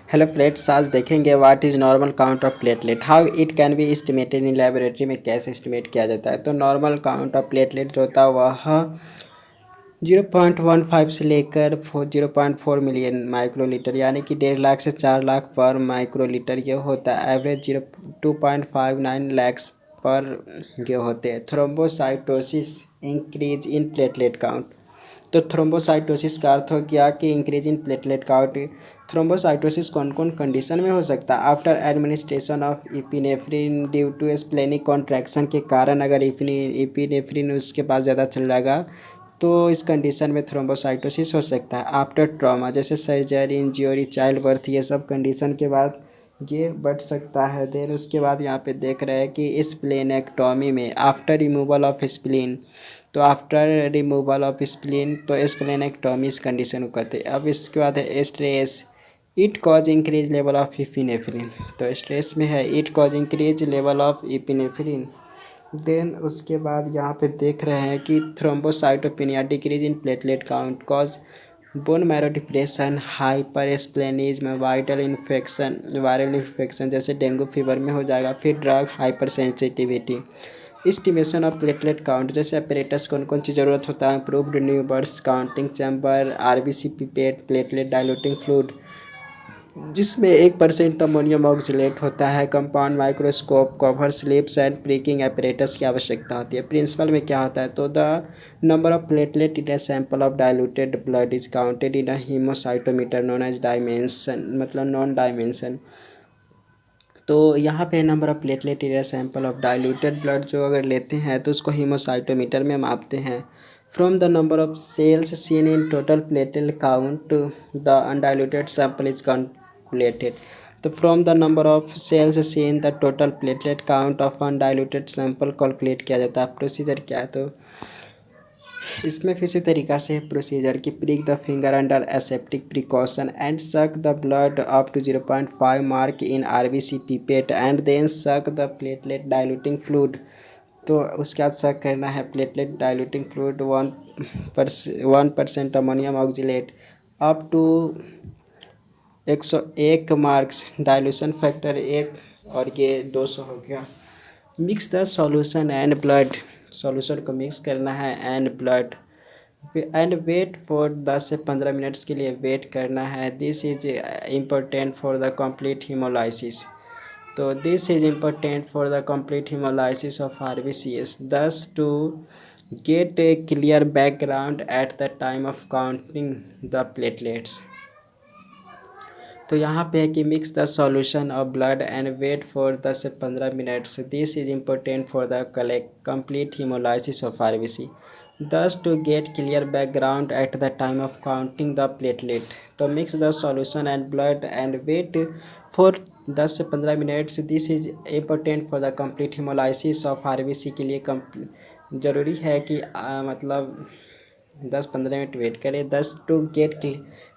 Hello friends, आज देखेंगे what is normal count of platelet, how it can be estimated in laboratory में कैसे estimate किया जाता है। तो नॉर्मल काउंट ऑफ प्लेटलेट जो होता है वह 0.15 से लेकर 0.4 मिलियन माइक्रोलीटर यानी कि 1.5 लाख से 4 लाख पर माइक्रोलीटर ये होता है। एवरेज 2.59 लाख पर ये होते हैं। Thrombocytosis increase in platelet count. तो थ्रोम्बोसाइटोसिस का अर्थ हो गया कि increase in platelet count. Thrombocytosis कौन कौन कंडीशन में हो सकता है? After administration of epinephrine due to splenic contraction के कारण अगर इपिनेफ्रिन उसके पास ज़्यादा चल जाएगा तो इस कंडीशन में थ्रोम्बोसाइटोसिस हो सकता है। आफ्टर ट्रॉमा जैसे सर्जरी, इंजरी, चाइल्ड बर्थ, ये सब कंडीशन के बाद ये बढ़ सकता है। देन उसके बाद यहाँ पे देख रहे हैं कि स्प्लेनेक्टोमी में आफ्टर रिमूवल ऑफ स्प्लीन, तो आफ्टर रिमूवल ऑफ स्प्लीन तो स्प्लेनेक्टोमी इस कंडीशन को कहते हैं। अब इसके बाद है stress, it cause increase level of epinephrine. तो स्ट्रेस में है it cause increase level of epinephrine. Then उसके बाद यहाँ पे देख रहे हैं कि thrombocytopenia, decrease in platelet count cause bone marrow depression, hypersplenism, viral infection जैसे डेंगू फीवर में हो जाएगा। फिर drug hyper sensitivity. Estimation of platelet count जैसे अपरेटस कौन कौन सी ज़रूरत होता है? Improved Neubauer's counting chamber, RBC pipette, platelet diluting fluid जिसमें 1% अमोनियम ऑक्जिलेट होता है। Compound microscope, cover slips and pricking apparatus की आवश्यकता होती है। प्रिंसिपल में क्या होता है? तो the number of platelet in a sample of diluted blood is counted in a haemocytometer known as dimension, मतलब नॉन डायमेंशन। तो यहाँ पे number of platelet in a sample of diluted blood जो अगर लेते हैं तो उसको हीमोसाइटोमीटर में मापते हैं। From the number of cells seen in total platelet count the undiluted sample is calculated. तो from the number of cells seen the total platelet count of undiluted sample calculate किया जाता है। प्रोसीजर क्या है? तो इसमें फिर से तरीका से प्रोसीजर की prick the finger under aseptic precaution and suck the blood up to 0.5 mark in RBC pipette and then suck the platelet diluting fluid. तो उसके बाद सक करना है platelet diluting fluid 1% ammonium oxalate up to 101 marks, dilution factor 1 और ये 200 हो गया। Mix the solution and blood, solution को मिक्स करना है and blood and wait for 10 से 15 मिनट्स के लिए वेट करना है। This is important for the complete haemolysis. तो this is important for the complete haemolysis of RBCs thus to get a clear background at the time of counting the platelets. तो यहाँ पे है कि mix the solution of blood and wait for 10 से 15 minutes. This is important for the complete haemolysis of RBC thus to get clear background at the time of counting the platelet. तो mix the solution and blood and wait for 10 से 15 minutes. This is important for the complete haemolysis of RBC के लिए ज़रूरी है कि मतलब 10-15 minute wait करें। Thus to get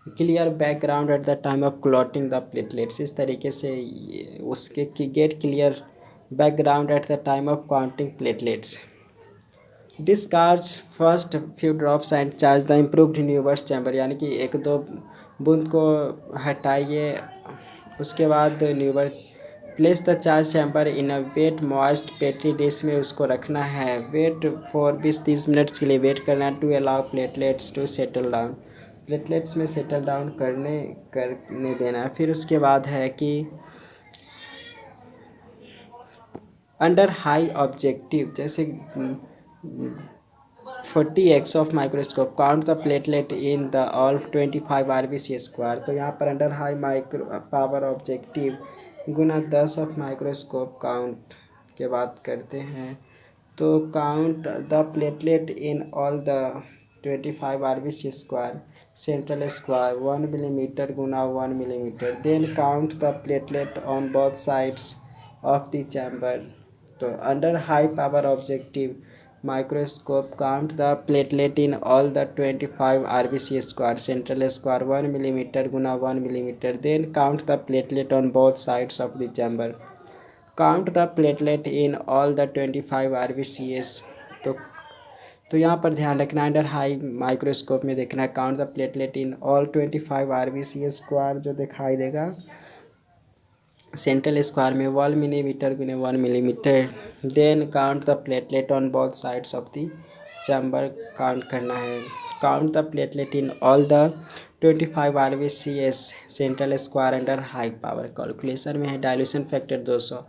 clear background at the time of clotting the platelets. इस तरीके से उसके get clear background at the time of counting platelets. Discharge first few drops and charge the improved Neubauer's chamber, यानी कि 1-2 बूंद को हटाइए। उसके बाद Neubauer place the charge chamber in a wet moist petri dish में उसको रखना है। वेट फॉर 20-30 मिनट्स के लिए वेट करना है to allow platelets to settle down, platelets में सेटल डाउन करने देना है। फिर उसके बाद है कि अंडर हाई ऑब्जेक्टिव जैसे 40x of microscope count the platelet in the all 25 RBC square. तो यहाँ पर under high micro power objective गुना 10 ऑफ माइक्रोस्कोप काउंट के बात करते हैं। तो count the platelet in all the 25 RBC square central square 1 millimetre गुना 1 millimetre. Then count the platelet on both sides of the chamber. तो under high power objective microscope count the platelet in all the 25 RBC square central square 1 millimeter Guna 1 millimeter. Then count the platelet on both sides of the chamber. Count the platelet in all the 25 RBCs. तो तो यहाँ पर ध्यान रखना under high microscope में देखना है count the platelet in all 25 RBC square जो दिखाई देगा सेंट्रल स्क्वायर में 1 मिलीमीटर गुने 1 millimetre. Then count the platelet on both sides of the chamber count करना है। Count the platelet in all the 25 RBCS central square under high power. Calculation में है dilution factor 200।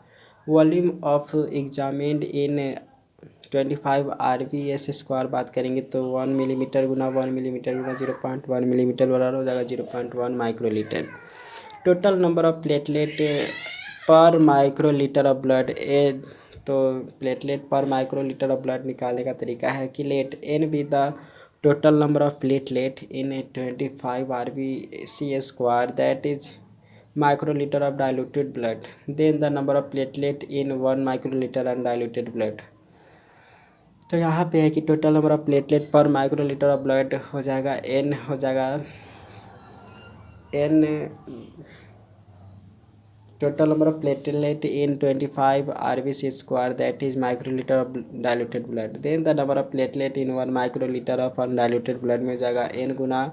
Volume of examined in 25 RBS square बात करेंगे तो 1 millimetre गुना 1 millimetre गुना 0.1 millimetre बराबर हो जाएगा 0.1 microlitre. Total number of platelet per microlitre of blood तो platelet per microlitre of blood निकालने का तरीका है कि let N be the total number of platelet in 25 RBC square that is microlitre of diluted blood then the number of platelet in 1 microlitre undiluted blood. तो यहाँ पे है कि total number of platelet per microlitre of blood हो जाएगा N हो जाएगा N total number of platelet in 25 RBC square that is microlitre of diluted blood then the number of platelet in 1 microlitre of undiluted blood में हो जाएगा n गुना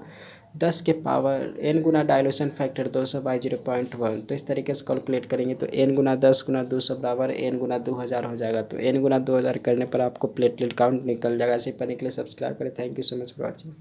10 के power n गुना डाइल्यूशन फैक्टर 200 बाई 0.1। तो इस तरीके से कैलकुलेट करेंगे तो n गुना 10 गुना 200 बराबर n गुना 2000 हो जाएगा। तो n गुना 2000 करने पर आपको प्लेटलेट काउंट निकल जाएगा। ऐसे पढ़ने के लिए सब्सक्राइब करें। Thank you so much for watching.